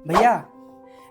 भैया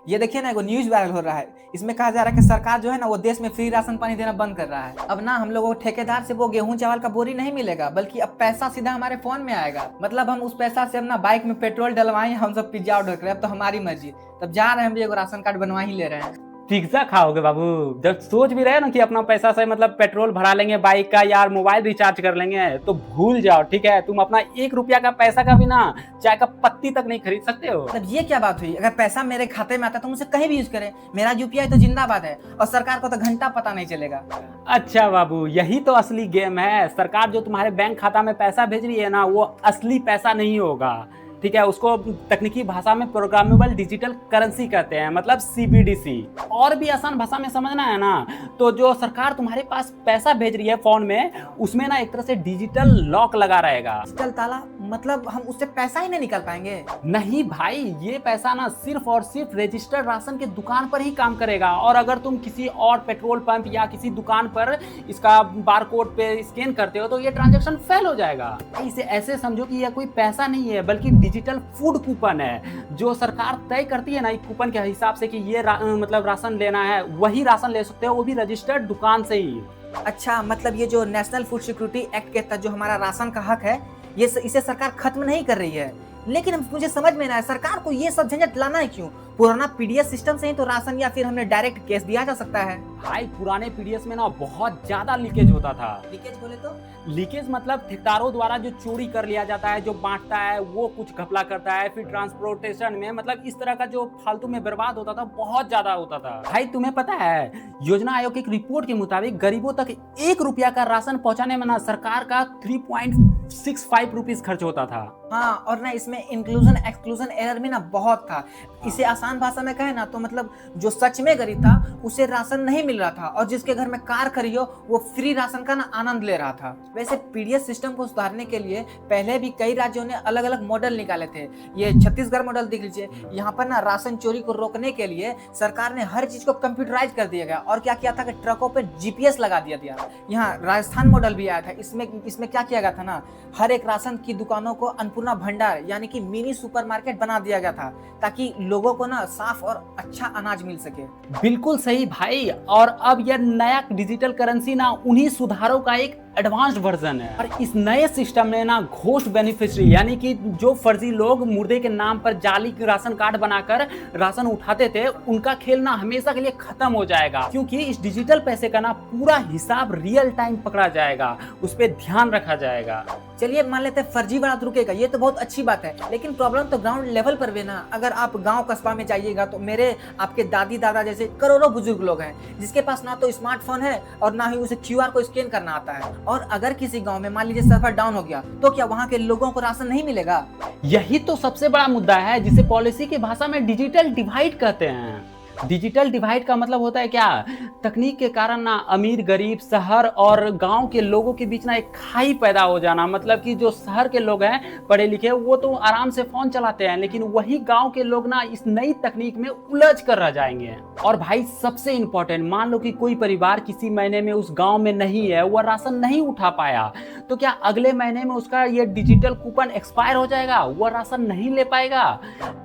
ये देखिए ना, एगो न्यूज वायरल हो रहा है। इसमें कहा जा रहा है कि सरकार जो है ना वो देश में फ्री राशन पानी देना बंद कर रहा है। अब ना हम लोगों को ठेकेदार से वो गेहूं चावल का बोरी नहीं मिलेगा, बल्कि अब पैसा सीधा हमारे फोन में आएगा। मतलब हम उस पैसा से अपना बाइक में पेट्रोल डलवाएं, हम सब पिज्जा ऑर्डर करें। अब तो हमारी मर्जी। तब जा रहे हैं, हम भी एगो राशन कार्ड बनवा ही ले रहे हैं। पिज्जा खाओगे बाबू? जब सोच भी रहे ना कि अपना पैसा से मतलब पेट्रोल भरा लेंगे बाइक का या मोबाइल रिचार्ज कर लेंगे, तो भूल जाओ, ठीक है? तुम अपना 1 रुपया का पैसा का भी ना चाय का पत्ती तक नहीं खरीद सकते हो। मतलब ये क्या बात हुई? अगर पैसा मेरे खाते में आता है तो मुझे कहीं भी यूज करें, मेरा यूपीआई तो जिंदाबाद है और सरकार को तो घंटा पता नहीं चलेगा। अच्छा बाबू, यही तो असली गेम है। सरकार जो तुम्हारे बैंक खाता में पैसा भेज रही है ना, वो असली पैसा नहीं होगा, ठीक है? उसको तकनीकी भाषा में प्रोग्रामेबल डिजिटल करेंसी कहते हैं, मतलब CBDC। और भी आसान भाषा में समझना है ना, तो जो सरकार तुम्हारे पास पैसा भेज रही है फोन में, उसमें ना एक तरह से डिजिटल लॉक लगा रहेगा। डिजिटल ताला? मतलब हम उससे पैसा ही नहीं निकाल पाएंगे? नहीं भाई, ये पैसा ना सिर्फ और सिर्फ रजिस्टर्ड राशन के दुकान पर ही काम करेगा। और अगर तुम किसी और पेट्रोल पंप या किसी दुकान पर इसका बारकोड पे स्कैन करते हो तो ये ट्रांजैक्शन फेल हो जाएगा। इसे ऐसे समझो कि यह कोई पैसा नहीं है, बल्कि डिजिटल फूड कूपन है, जो सरकार तय करती है ना एक कूपन के हिसाब से कि ये मतलब राशन लेना है, वही राशन ले सकते हो, वो भी रजिस्टर्ड दुकान से ही। अच्छा, मतलब ये जो नेशनल फूड सिक्योरिटी एक्ट के तहत जो हमारा राशन का हक है, इसे सरकार खत्म नहीं कर रही है। लेकिन मुझे समझ में ना आया, सरकार को ये सब झंझट लाना है क्यों? पुराना पीडीएस सिस्टम से ही तो राशन या फिर हमने डायरेक्ट कैश दिया जा सकता है। भाई पुराने पीडीएस में ना बहुत ज्यादा लीकेज होता था। लीकेज बोले तो? लीकेज मतलब ठेकेदारों द्वारा जो चोरी कर लिया जाता है, जो बांटता है वो कुछ घपला करता है, फिर ट्रांसपोर्टेशन में मतलब इस तरह का जो फालतू में बर्बाद होता था, बहुत ज्यादा होता था। भाई तुम्हें पता है, योजना आयोग की एक रिपोर्ट के मुताबिक गरीबों तक 1 रुपया का राशन पहुंचाने में ना सरकार का 3.65 रुपीज खर्च होता था। हाँ, और ना इसमें इंक्लूजन एक्सक्लूजन एरर भी ना बहुत था। इसे आसान भाषा में कहे ना तो मतलब जो सच में गरीब था उसे राशन नहीं मिल रहा था, और जिसके घर में कार खड़ी हो वो फ्री राशन का ना आनंद ले रहा था। वैसे पीडीएस सिस्टम को सुधारने के लिए पहले भी कई राज्यों ने अलग अलग मॉडल निकाले थे। ये छत्तीसगढ़ मॉडल देख लीजिए। यहाँ पर ना राशन चोरी को रोकने के लिए सरकार ने हर चीज को कंप्यूटराइज कर दिया गया, और क्या किया था कि ट्रकों पे जीपीएस लगा दिया। यहाँ राजस्थान मॉडल भी आया था। इसमें क्या किया गया था ना, हर एक राशन की दुकानों को अन्नपूर्णा भंडार यानी कि मिनी सुपरमार्केट बना दिया गया था, ताकि लोगों को ना साफ और अच्छा अनाज मिल सके। बिल्कुल सही भाई। और अब यह नया डिजिटल करेंसी ना उन्हीं सुधारों का एक एडवांस्ड वर्जन है। और इस नए सिस्टम ने ना घोस्ट बेनिफिशियरी यानी कि जो फर्जी लोग मुर्दे के नाम पर जाली राशन कार्ड बनाकर राशन उठाते थे, उनका खेल ना हमेशा के लिए खत्म हो जाएगा, क्योंकि इस डिजिटल पैसे का ना पूरा हिसाब रियल टाइम पकड़ा जाएगा, उस पर ध्यान रखा जाएगा। चलिए मान लेते हैं फर्जी वाला रुकेगा, ये तो बहुत अच्छी बात है। लेकिन प्रॉब्लम तो ग्राउंड लेवल पर भी ना। अगर आप गांव कस्बा में जाइएगा तो मेरे आपके दादी दादा जैसे करोड़ों बुजुर्ग लोग हैं, जिसके पास ना तो स्मार्टफोन है और ना ही उसे क्यूआर को स्कैन करना आता है। और अगर किसी गांव में मान लीजिए सर्वर डाउन हो गया, तो क्या वहां के लोगों को राशन नहीं मिलेगा? यही तो सबसे बड़ा मुद्दा है, जिसे पॉलिसी की भाषा में डिजिटल डिवाइड कहते हैं। डिजिटल डिवाइड का मतलब होता है क्या? तकनीक के कारण ना अमीर गरीब शहर और गांव के लोगों के बीच ना एक खाई पैदा हो जाना। मतलब कि जो शहर के लोग हैं पढ़े लिखे, वो तो आराम से फोन चलाते हैं, लेकिन वही गांव के लोग ना इस नई तकनीक में उलझ कर रह जाएंगे। और भाई सबसे इंपॉर्टेंट, मान लो कि कोई परिवार किसी महीने में उस गांव में नहीं है, वह राशन नहीं उठा पाया, तो क्या अगले महीने में उसका ये डिजिटल कूपन एक्सपायर हो जाएगा, वह राशन नहीं ले पाएगा?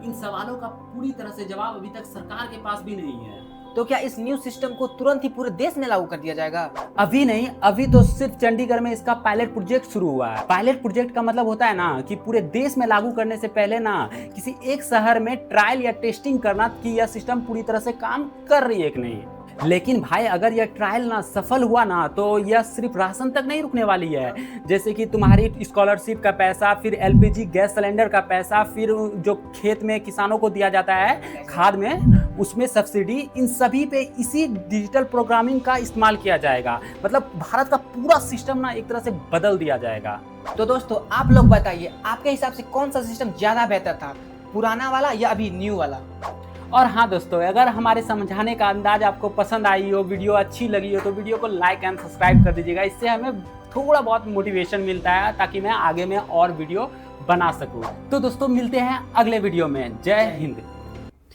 इन सवालों का पूरी तरह से जवाब अभी तक सरकार के पास भी नहीं है। तो क्या इस न्यू सिस्टम को तुरंत ही पूरे देश में लागू कर दिया जाएगा? अभी नहीं, अभी तो सिर्फ चंडीगढ़ में इसका पायलट प्रोजेक्ट शुरू हुआ है। पायलट प्रोजेक्ट का मतलब होता है ना कि पूरे देश में लागू करने से पहले ना किसी एक शहर में ट्रायल या टेस्टिंग करना कि यह सिस्टम पूरी तरह से काम कर रही है कि नहीं। लेकिन भाई अगर यह ट्रायल ना सफल हुआ ना, तो यह सिर्फ राशन तक नहीं रुकने वाली है। जैसे कि तुम्हारी स्कॉलरशिप का पैसा, फिर एलपीजी गैस सिलेंडर का पैसा, फिर जो खेत में किसानों को दिया जाता है खाद में, उसमें सब्सिडी, इन सभी पे इसी डिजिटल प्रोग्रामिंग का इस्तेमाल किया जाएगा। मतलब भारत का पूरा सिस्टम ना एक तरह से बदल दिया जाएगा। तो दोस्तों आप लोग बताइए, आपके हिसाब से कौन सा सिस्टम ज्यादा बेहतर था, पुराना वाला या अभी न्यू वाला? और हाँ दोस्तों, अगर हमारे समझाने का अंदाज आपको पसंद आई हो, वीडियो अच्छी लगी हो, तो वीडियो को लाइक एंड सब्सक्राइब कर दीजिएगा। इससे हमें थोड़ा बहुत मोटिवेशन मिलता है, ताकि मैं आगे में और वीडियो बना सकूं। तो दोस्तों मिलते हैं अगले वीडियो में। जय हिंद।